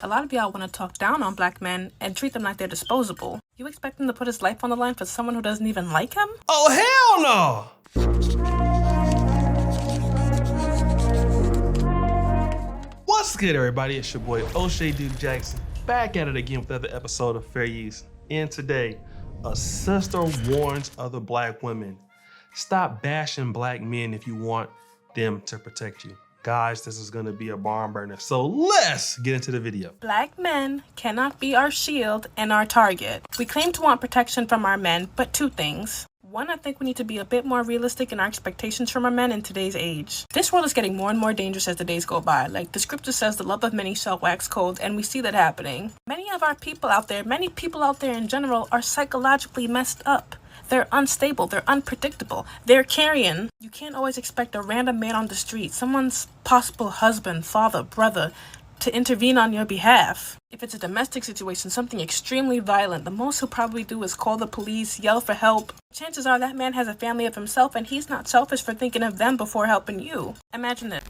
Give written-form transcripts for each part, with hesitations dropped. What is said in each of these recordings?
A lot of y'all want to talk down on black men and treat them like they're disposable. You expect him to put his life on the line for someone who doesn't even like him? Oh, hell no! What's good, everybody? It's your boy, O'Shea Duke Jackson, back at it again with another episode of Fair Use. And today, a sister warns other black women, stop bashing black men if you want them to protect you. Guys, this is gonna be a barn burner, so let's get into the video. Black men cannot be our shield and our target. We claim to want protection from our men, but two things. One, I think we need to be a bit more realistic in our expectations from our men in today's age. This world is getting more and more dangerous as the days go by. Like the scripture says, the love of many shall wax cold, and we see that happening. Many people out there in general, are psychologically messed up. They're unstable, they're unpredictable, they're carrion. You can't always expect a random man on the street, someone's possible husband, father, brother, to intervene on your behalf. If it's a domestic situation, something extremely violent, the most he'll probably do is call the police, yell for help. Chances are that man has a family of himself and he's not selfish for thinking of them before helping you. Imagine this.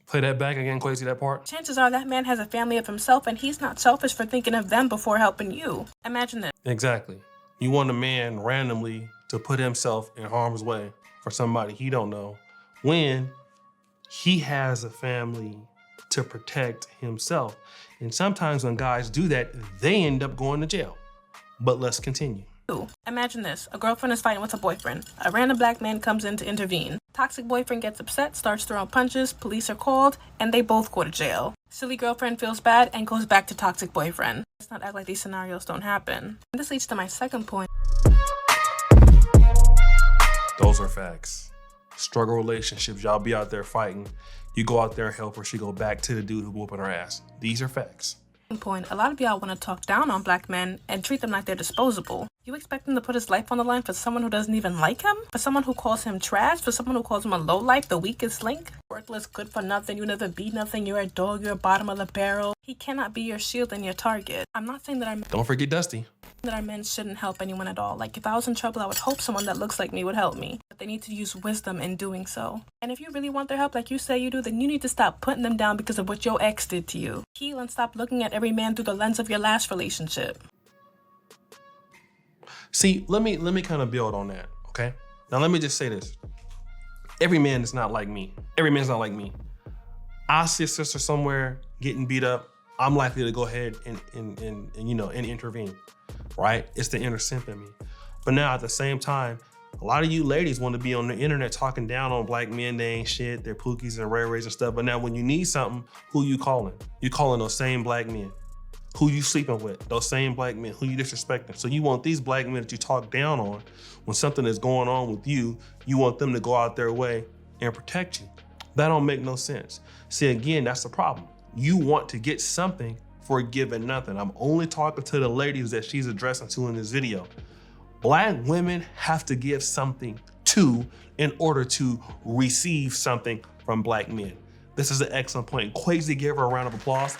Play that back again, Quasi, that part. Chances are that man has a family of himself and he's not selfish for thinking of them before helping you. Imagine this. Exactly. You want a man randomly to put himself in harm's way for somebody he don't know when he has a family to protect himself. And sometimes when guys do that, they end up going to jail. But let's continue. Imagine this. A girlfriend is fighting with a boyfriend. A random black man comes in to intervene. Toxic boyfriend gets upset, starts throwing punches, police are called, and they both go to jail. Silly girlfriend feels bad and goes back to toxic boyfriend. Let's not act like these scenarios don't happen. And this leads to my second point. Those are facts. Struggle relationships, y'all be out there fighting. You go out there and help her, she go back to the dude who whooping her ass. These are facts. Point. A lot of y'all want to talk down on black men and treat them like they're disposable. You expect him to put his life on the line for someone who doesn't even like him? For someone who calls him trash? For someone who calls him a lowlife, the weakest link? Worthless, good for nothing, you never be nothing, you're a dog, you're bottom of the barrel. He cannot be your shield and your target. I'm not saying that Don't forget Dusty. That our men shouldn't help anyone at all. Like if I was in trouble, I would hope someone that looks like me would help me. But they need to use wisdom in doing so. And if you really want their help like you say you do, then you need to stop putting them down because of what your ex did to you. Heal and stop looking at every man through the lens of your last relationship. See, let me kind of build on that, okay? Now let me just say this. Every man is not like me. Every man's not like me. I see a sister somewhere getting beat up, I'm likely to go ahead and intervene, right? It's the inner simp in me. But now at the same time, a lot of you ladies want to be on the internet talking down on black men. They ain't shit, they're pookies and ray-rays and stuff. But now when you need something, who you calling? You calling those same black men. Who you sleeping with? Those same black men. Who you disrespecting? So you want these black men that you talk down on, when something is going on with you, you want them to go out their way and protect you. That don't make no sense. See, again, that's the problem. You want to get something for giving nothing. I'm only talking to the ladies that she's addressing to in this video. Black women have to give something too in order to receive something from black men. This is an excellent point. Quasi, give her a round of applause.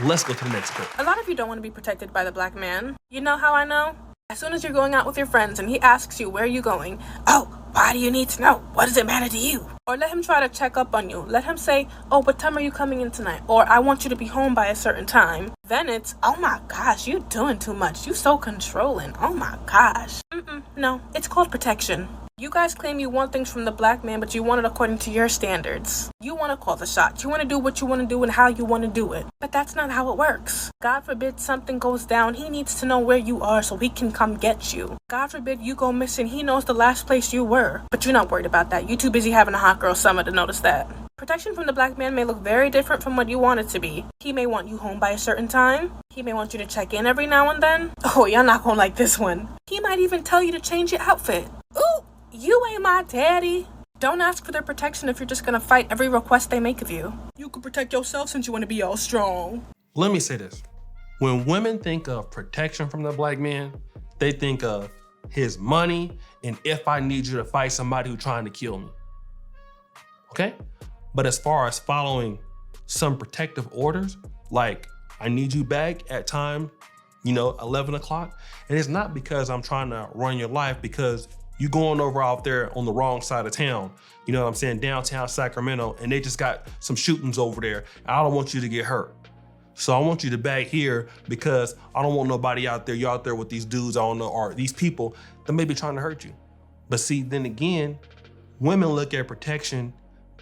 Let's go to the next clip. A lot of you don't want to be protected by the black man. You know how I know? As soon as you're going out with your friends and he asks you, where are you going? Oh, why do you need to know? What does it matter to you? Or let him try to check up on you. Let him say, oh, what time are you coming in tonight? Or I want you to be home by a certain time. Then it's, oh my gosh, you doing too much. You so controlling. Oh my gosh. No, it's called protection. You guys claim you want things from the black man, but you want it according to your standards. You want to call the shots. You want to do what you want to do and how you want to do it. But that's not how it works. God forbid something goes down. He needs to know where you are so he can come get you. God forbid you go missing. He knows the last place you were. But you're not worried about that. You're too busy having a hot girl summer to notice that. Protection from the black man may look very different from what you want it to be. He may want you home by a certain time. He may want you to check in every now and then. Oh, you're not gonna like this one. He might even tell you to change your outfit. Ooh, you ain't my daddy. Don't ask for their protection if you're just gonna fight every request they make of you. You can protect yourself since you wanna be all strong. Let me say this. When women think of protection from the black man, they think of his money and if I need you to fight somebody who's trying to kill me. Okay? But as far as following some protective orders, like I need you back at time, 11 o'clock, and it's not because I'm trying to run your life, because You going over out there on the wrong side of town, you know what I'm saying, downtown Sacramento, and they just got some shootings over there. I don't want you to get hurt. So I want you to back here because I don't want nobody out there, you're out there with these dudes, I don't know, or these people that may be trying to hurt you. But see, then again, women look at protection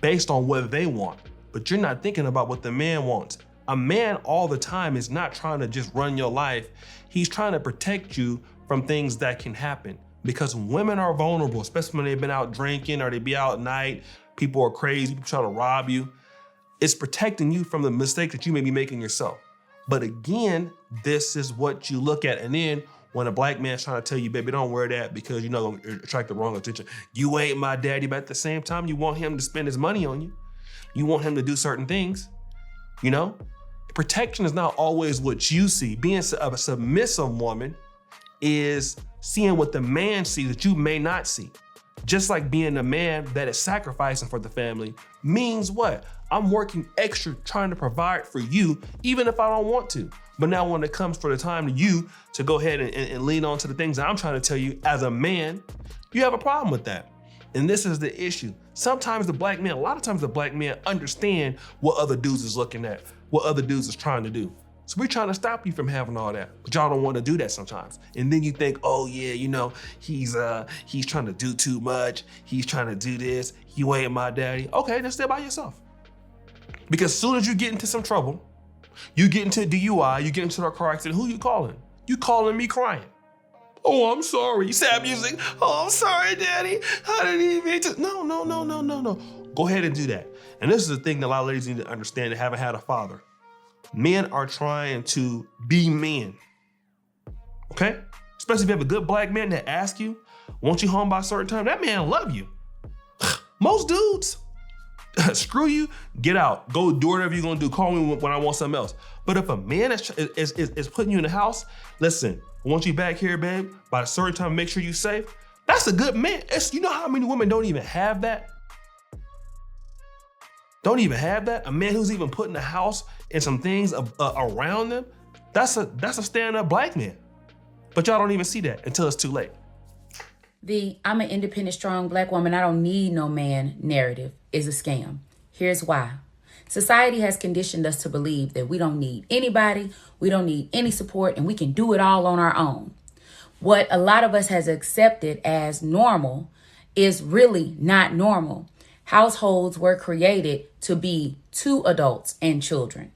based on what they want, but you're not thinking about what the man wants. A man all the time is not trying to just run your life. He's trying to protect you from things that can happen, because women are vulnerable, especially when they've been out drinking or they be out at night, people are crazy, people try to rob you. It's protecting you from the mistakes that you may be making yourself. But again, this is what you look at. And then when a black man's trying to tell you, baby, don't wear that because you're not gonna attract the wrong attention. You ain't my daddy, but at the same time, you want him to spend his money on you. You want him to do certain things, you know? Protection is not always what you see. Being a submissive woman is seeing what the man sees that you may not see. Just like being a man that is sacrificing for the family means what? I'm working extra trying to provide for you, even if I don't want to. But now when it comes for the time to you to go ahead and lean on to the things that I'm trying to tell you as a man, you have a problem with that. And this is the issue. Sometimes a lot of times the black man understand what other dudes is looking at, what other dudes is trying to do. So we're trying to stop you from having all that, but y'all don't want to do that sometimes. And then you think, oh yeah, you know, he's trying to do too much. He's trying to do this. You ain't my daddy. Okay, then stay by yourself. Because as soon as you get into some trouble, you get into DUI, you get into a car accident, who you calling? You calling me crying. Oh, I'm sorry. Sad music. Oh, I'm sorry, daddy. I didn't even mean to. No. Go ahead and do that. And this is the thing that a lot of ladies need to understand that haven't had a father. Men are trying to be men, okay? Especially if you have a good black man that asks you, want you home by a certain time, that man love you. Most dudes, screw you, get out. Go do whatever you're gonna do. Call me when I want something else. But if a man is putting you in the house, listen, I want you back here, babe, by a certain time, make sure you're safe. That's a good man. You know how many women don't even have that? Don't even have that? A man who's even putting the house and some things around them, that's a stand-up black man. But y'all don't even see that until it's too late. I'm an independent, strong black woman, I don't need no man narrative is a scam. Here's why. Society has conditioned us to believe that we don't need anybody, we don't need any support, and we can do it all on our own. What a lot of us has accepted as normal is really not normal. Households were created to be two adults and children.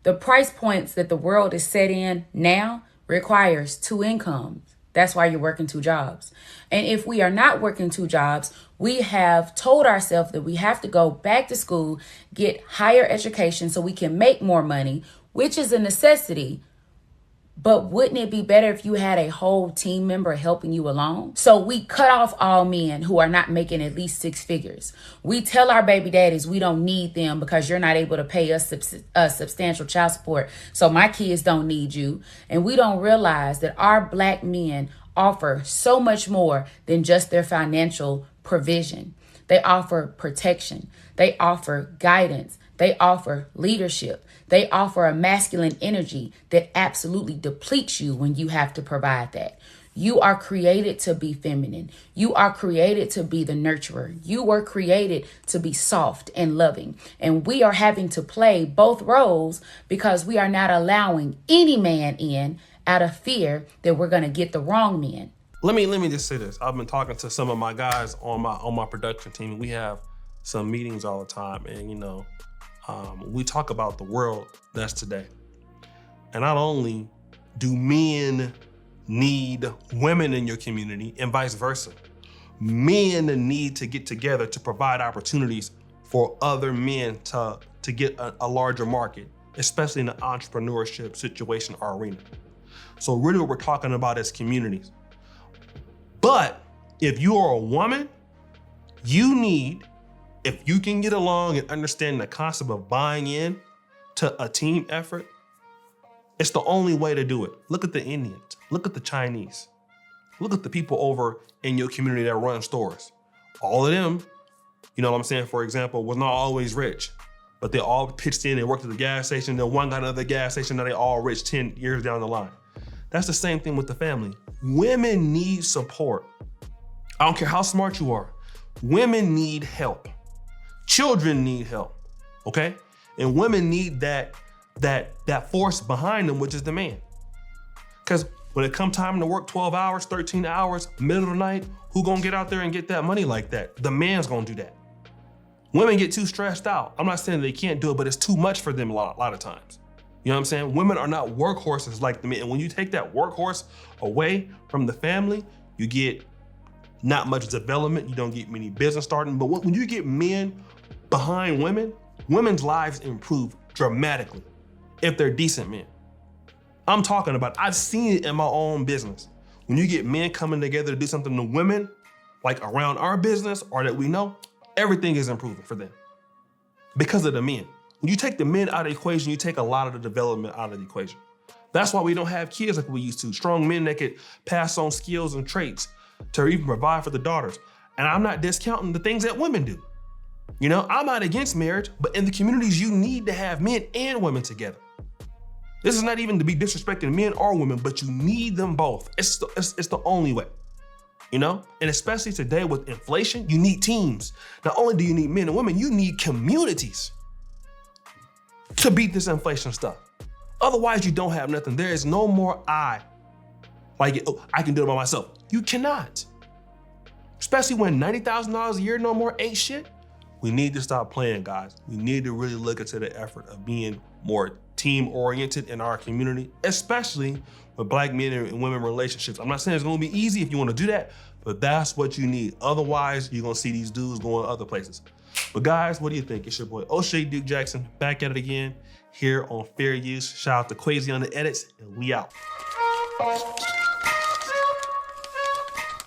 The price points that the world is set in now requires two incomes. That's why you're working two jobs. And if we are not working two jobs, we have told ourselves that we have to go back to school, get higher education so we can make more money, which is a necessity. But wouldn't it be better if you had a whole team member helping you along? So we cut off all men who are not making at least six figures. We tell our baby daddies we don't need them because you're not able to pay us substantial child support. So my kids don't need you. And we don't realize that our black men offer so much more than just their financial provision. They offer protection. They offer guidance. They offer leadership. They offer a masculine energy that absolutely depletes you when you have to provide that. You are created to be feminine. You are created to be the nurturer. You were created to be soft and loving. And we are having to play both roles because we are not allowing any man in out of fear that we're going to get the wrong men. Let me just say this. I've been talking to some of my guys on my production team. We have some meetings all the time, and we talk about the world that's today. And not only do men need women in your community and vice versa, men need to get together to provide opportunities for other men to get a larger market, especially in the entrepreneurship situation or arena. So really what we're talking about is communities. But if you are a woman, if you can get along and understand the concept of buying in to a team effort, it's the only way to do it. Look at the Indians, look at the Chinese, look at the people over in your community that run stores. All of them, you know what I'm saying, for example, was not always rich, but they all pitched in and worked at the gas station, then one got another gas station, now they all rich 10 years down the line. That's the same thing with the family. Women need support. I don't care how smart you are. Women need help. Children need help, okay? And women need that force behind them, which is the man. Because when it come time to work 12 hours, 13 hours, middle of the night, who gonna get out there and get that money like that? The man's gonna do that. Women get too stressed out. I'm not saying they can't do it, but it's too much for them a lot of times. You know what I'm saying? Women are not workhorses like the men. And when you take that workhorse away from the family, you get not much development. You don't get many business starting. But when you get men behind women, women's lives improve dramatically if they're decent men. I'm talking about, I've seen it in my own business. When you get men coming together to do something to women, like around our business or that we know, everything is improving for them because of the men. When you take the men out of the equation, you take a lot of the development out of the equation. That's why we don't have kids like we used to. Strong men that could pass on skills and traits to even provide for the daughters. And I'm not discounting the things that women do. You know, I'm not against marriage, but in the communities, you need to have men and women together. This is not even to be disrespecting men or women, but you need them both. It's the only way, you know? And especially today with inflation, you need teams. Not only do you need men and women, you need communities to beat this inflation stuff. Otherwise, you don't have nothing. There is no more I can do it by myself. You cannot. Especially when $90,000 a year no more ain't shit. We need to stop playing, guys. We need to really look into the effort of being more team-oriented in our community, especially with Black men and women relationships. I'm not saying it's gonna be easy if you wanna do that, but that's what you need. Otherwise, you're gonna see these dudes going other places. But guys, what do you think? It's your boy, O'Shea Duke Jackson, back at it again here on Fair Use. Shout out to Quasi on the edits, and we out.